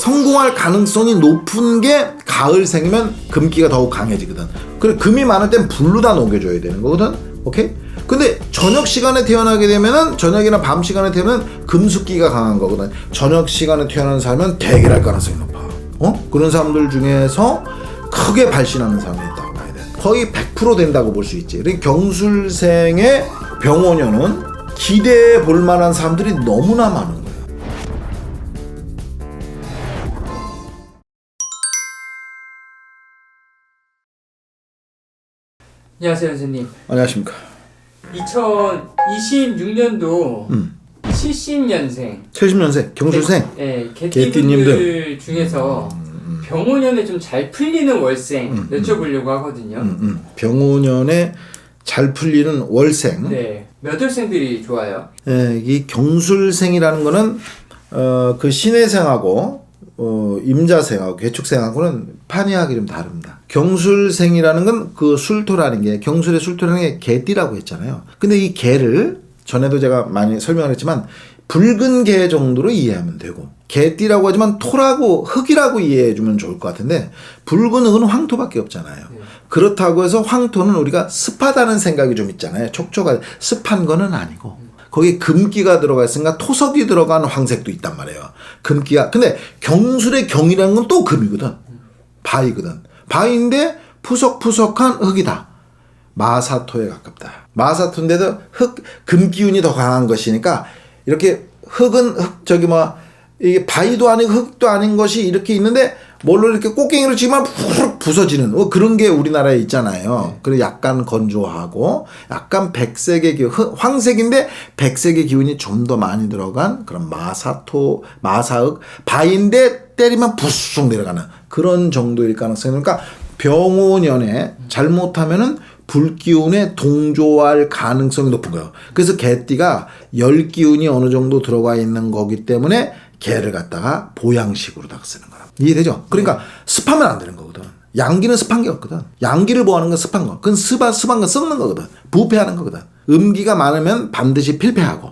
성공할 가능성이 높은 게 가을생이면 금기가 더욱 강해지거든. 그래 금이 많을 땐 불로다 녹여줘야 되는 거거든. 오케이? 근데 저녁 시간에 태어나게 되면은 저녁이나 밤 시간에 태어나면 금숙기가 강한 거거든. 저녁 시간에 태어나는 사람은 대결할 가능성이 높아. 그런 사람들 중에서 크게 발신하는 사람이 있다고 봐야 돼. 거의 100% 된다고 볼 수 있지. 그러니까 경술생의 병원년은 기대해 볼 만한 사람들이 너무나 많은 거야. 안녕하세요, 선생님. 안녕하십니까. 2026년도 70년생 70년생 경술생 개띠분들 중에서 병원년에 좀 잘 풀리는 월생 여쭤보려고 하거든요. 병원년에 잘 풀리는 월생. 네, 몇 월생들이 좋아요? 이 경술생이라는 거는 그 신해생하고 임자생하고 개축생하고는 판이하기 좀 다릅니다. 경술생이라는 건 그 술토라는 게 경술의 술토라는 게 개띠라고 했잖아요. 근데 이 개를 전에도 제가 많이 설명을 했지만 붉은 개 정도로 이해하면 되고 개띠라고 하지만 토라고 흙이라고 이해해 주면 좋을 것 같은데 붉은 흙은 황토밖에 없잖아요. 그렇다고 해서 황토는 우리가 습하다는 생각이 좀 있잖아요. 촉촉한 습한 거는 아니고 거기에 금기가 들어가 있으니까 토석이 들어간 황색도 있단 말이에요. 금기가. 근데 경술의 경이라는 건 또 금이거든. 바위거든. 바위인데 푸석푸석한 흙이다. 마사토에 가깝다. 마사토인데도 금 기운이 더 강한 것이니까 이렇게 흙은 이게 바위도 아니고 흙도 아닌 것이 이렇게 있는데 뭘로 이렇게 꽃갱이로 치면 푹 부서지는 그런 게 우리나라에 있잖아요. 그리고 약간 건조하고 약간 백색의 기운, 황색인데 백색의 기운이 좀 더 많이 들어간 그런 마사토, 마사흙, 바위인데 때리면 부쑥 내려가는 그런 정도일 가능성이. 그러니까 병오년에 잘못하면은 불기운에 동조할 가능성이 높은 거예요. 그래서 개띠가 열 기운이 어느 정도 들어가 있는 거기 때문에 개를 갖다가 보양식으로다가 쓰는 거야. 이해되죠? 그러니까 습하면 안 되는 거거든. 양기는 습한 게 없거든. 양기를 보호하는 건 습한 거. 그건 습한 건 썩는 거거든. 부패하는 거거든. 음기가 많으면 반드시 필패하고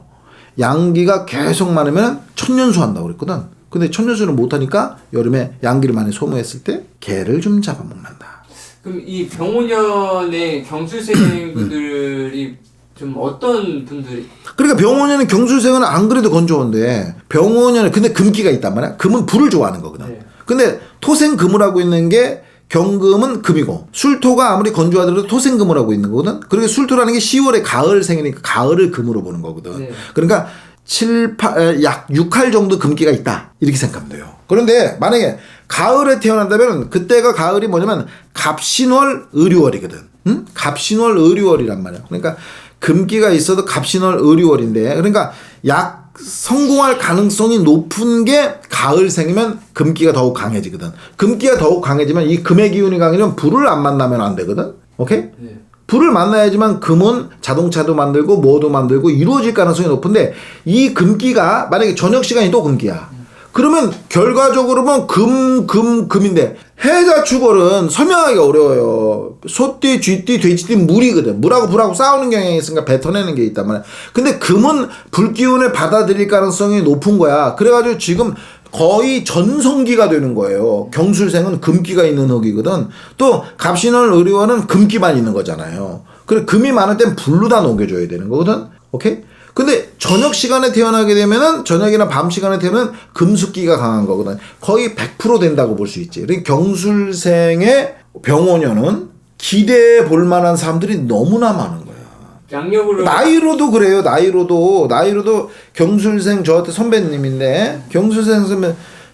양기가 계속 많으면 천년수 한다고 그랬거든. 근데 천년수를 못하니까 여름에 양기를 많이 소모했을 때 개를 좀 잡아먹는다. 그럼 이 병오년의 경술생분들이 좀 어떤 분들이? 그러니까 병오년의 경술생은 안 그래도 건조한데 병오년에 근데 금기가 있단 말이야. 금은 불을 좋아하는 거거든. 네. 근데 토생금을 하고 있는 게 경금은 금이고 술토가 아무리 건조하더라도 토생금을 하고 있는 거거든. 그리고 술토라는 게 10월에 가을생이니까 가을을 금으로 보는 거거든. 네. 그러니까 약 6할 정도 금기가 있다. 이렇게 생각하면 돼요. 그런데 만약에 가을에 태어난다면 그때가 가을이 뭐냐면 갑신월 의류월이거든. 응? 갑신월 의류월이란 말이야. 그러니까 금기가 있어도 갑신월 의류월인데 그러니까 약 성공할 가능성이 높은 게 가을생이면 금기가 더욱 강해지거든. 금기가 더욱 강해지면 이 금의 기운이 강해지면 불을 안 만나면 안 되거든. 오케이? 네. 불을 만나야지만 금은 자동차도 만들고 뭐도 만들고 이루어질 가능성이 높은데 이 금기가 만약에 저녁 시간이 또 금기야. 그러면 결과적으로 보면 금인데 해자축월은 설명하기가 어려워요. 소띠, 쥐띠, 돼지띠 물이거든. 물하고 불하고 싸우는 경향이 있으니까 뱉어내는 게 있단 말이야. 근데 금은 불기운을 받아들일 가능성이 높은 거야. 그래가지고 지금 거의 전성기가 되는 거예요. 경술생은 금기가 있는 흙이거든. 또 갑신월 의료원은 금기만 있는 거잖아요. 그래 금이 많을 땐 불로다 녹여줘야 되는 거거든. 오케이? 근데 저녁 시간에 태어나게 되면은 저녁이나 밤 시간에 태어나면 금숙기가 강한 거거든. 거의 100% 된다고 볼 수 있지. 그러니까 경술생의 병오년은 기대해 볼 만한 사람들이 너무나 많은 거야. 양력으로 나이로도 그래요. 나이로도 경술생 저한테 선배님인데 경술생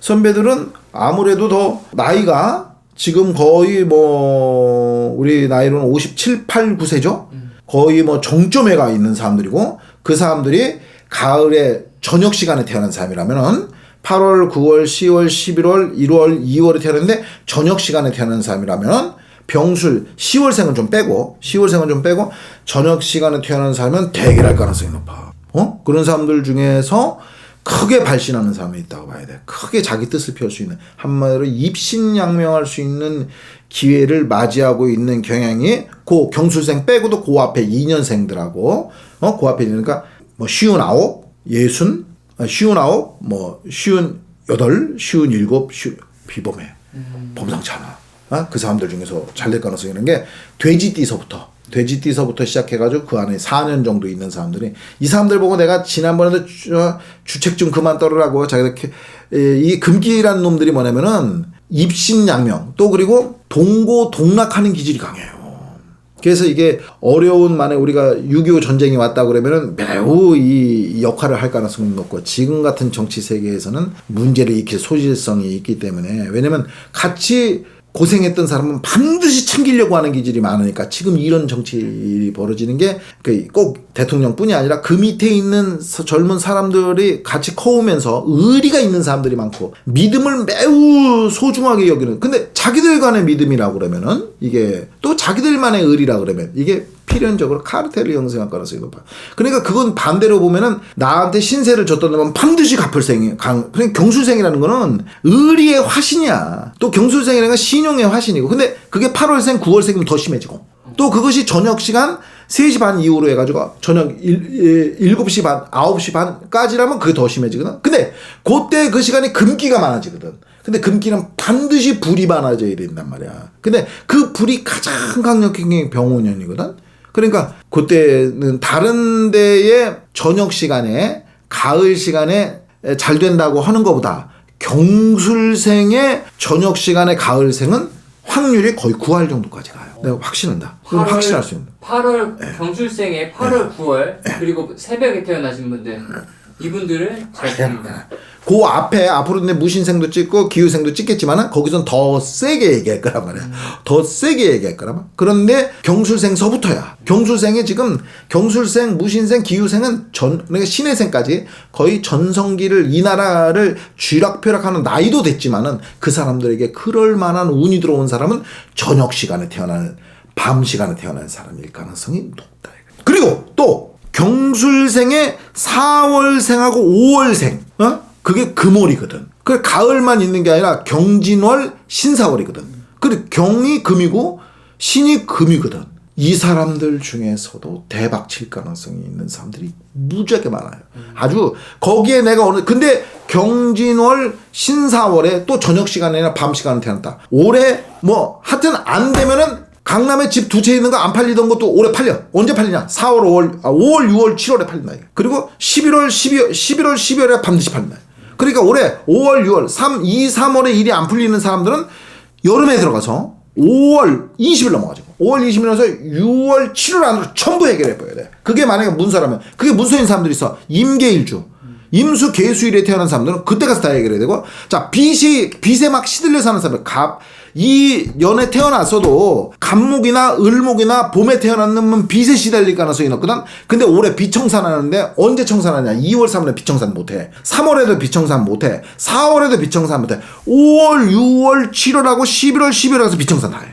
선배들은 아무래도 더 나이가 지금 거의 우리 나이로는 57, 8, 9세죠. 거의 정점에 가 있는 사람들이고 그 사람들이 가을에 저녁 시간에 태어난 사람이라면은 8월, 9월, 10월, 11월, 1월, 2월에 태어났는데 저녁 시간에 태어난 사람이라면은 병술 10월생은 좀 빼고 저녁 시간에 태어난 사람은 대결할 가능성이 높아. 그런 사람들 중에서 크게 발신하는 사람이 있다고 봐야 돼. 크게 자기 뜻을 펼 수 있는 한마디로 입신양명할 수 있는 기회를 맞이하고 있는 경향이 그 경술생 빼고도 그 앞에 2년생들하고 그 앞에 있으니까 59, 60, 59, 8, 57, 비범해. 범상치 않아. 그 사람들 중에서 잘 될 가능성이 있는 게 돼지띠서부터 시작해가지고 그 안에 4년 정도 있는 사람들이 이 사람들 보고 내가 지난번에도 주책 좀 그만 떨으라고 자기들 이 금기라는 놈들이 뭐냐면은 입신양명 또 그리고 동고동락하는 기질이 강해요. 그래서 이게 어려운 만에 우리가 6.25 전쟁이 왔다 그러면은 매우 이 역할을 할 가능성이 높고 지금 같은 정치 세계에서는 문제를 일으킬 소질성이 있기 때문에 왜냐면 같이 고생했던 사람은 반드시 챙기려고 하는 기질이 많으니까 지금 이런 정치일이 벌어지는 게 꼭 대통령뿐이 아니라 그 밑에 있는 젊은 사람들이 같이 커오면서 의리가 있는 사람들이 많고 믿음을 매우 소중하게 여기는 근데 자기들 간의 믿음이라고 그러면은 이게 또 자기들만의 의리라 그러면 이게 필연적으로 카르텔을 형성할 가능성이 높아요. 그러니까 그건 반대로 보면은 나한테 신세를 졌던 놈은 반드시 갚을 생이 그러니까 경술생이라는 거는 의리의 화신이야. 또 경술생이라는 건 신용의 화신이고 근데 그게 8월생 9월생이면 더 심해지고 또 그것이 저녁 시간 3시 반 이후로 해가지고 저녁 7시 반 9시 반까지라면 그게 더 심해지거든. 근데 그때 그 시간에 금기가 많아지거든. 근데 금기는 반드시 불이 많아져야 된단 말이야. 근데 그 불이 가장 강력한 게 병원연이거든. 그러니까 그때는 다른 데의 저녁 시간에 가을 시간에 잘 된다고 하는 것보다 경술생의 저녁 시간에 가을생은 확률이 거의 9할 정도까지 가요. 내가 확신한다. 그건 확신할 수 있는. 8월 경술생의 8월 9월 그리고 새벽에 태어나신 분들 이분들은 잘 됩니다. 그 앞에 앞으로 내 무신생도 찍고 기후생도 찍겠지만은 거기선 더 세게 얘기할 거란 말이야. 더 세게 얘기할 거란 말이야. 그런데 경술생서부터야. 경술생이 지금 경술생, 무신생, 기후생은 그러니까 신해생까지 거의 전성기를 이 나라를 쥐락펴락하는 나이도 됐지만은 그 사람들에게 그럴 만한 운이 들어온 사람은 저녁 시간에 태어나는 밤 시간에 태어난 사람일 가능성이 높다. 그리고 또 경술생의 4월생하고 5월생, 그게 금월이거든. 그 가을만 있는 게 아니라 경진월, 신사월이거든. 그리고 경이 금이고 신이 금이거든. 이 사람들 중에서도 대박 칠 가능성이 있는 사람들이 무지하게 많아요. 아주 거기에 내가 근데 경진월, 신사월에 또 저녁 시간이나 밤 시간에 태어났다. 올해 뭐 하여튼 안 되면은 강남에 집 2채 있는 거 안 팔리던 것도 올해 팔려. 언제 팔리냐? 4월, 5월, 6월, 7월에 팔린다. 그리고 11월, 12월에 반드시 팔린다. 그러니까 올해 5월, 6월, 3월에 일이 안 풀리는 사람들은 여름에 들어가서 5월 20일 넘어가지고 5월 20일에서 6월 7월 안으로 전부 해결해버려야 돼. 그게 만약에 문서라면 그게 문서인 사람들이 있어. 임계일주. 임수 계수일에 태어난 사람들은 그때 가서 다 해결해야 되고 자 빚에 막 시들려 사는 사람들 이 연에 태어났어도 갑목이나 을목이나 봄에 태어났으면 빚에 시달릴 가능성이 높거든. 근데 올해 빚 청산하는데 언제 청산하냐? 2월 3월에 빚 청산 못해. 3월에도 빚 청산 못해. 4월에도 빚 청산 못해. 5월 6월 7월하고 11월 12월에 가서 빚 청산 다 해.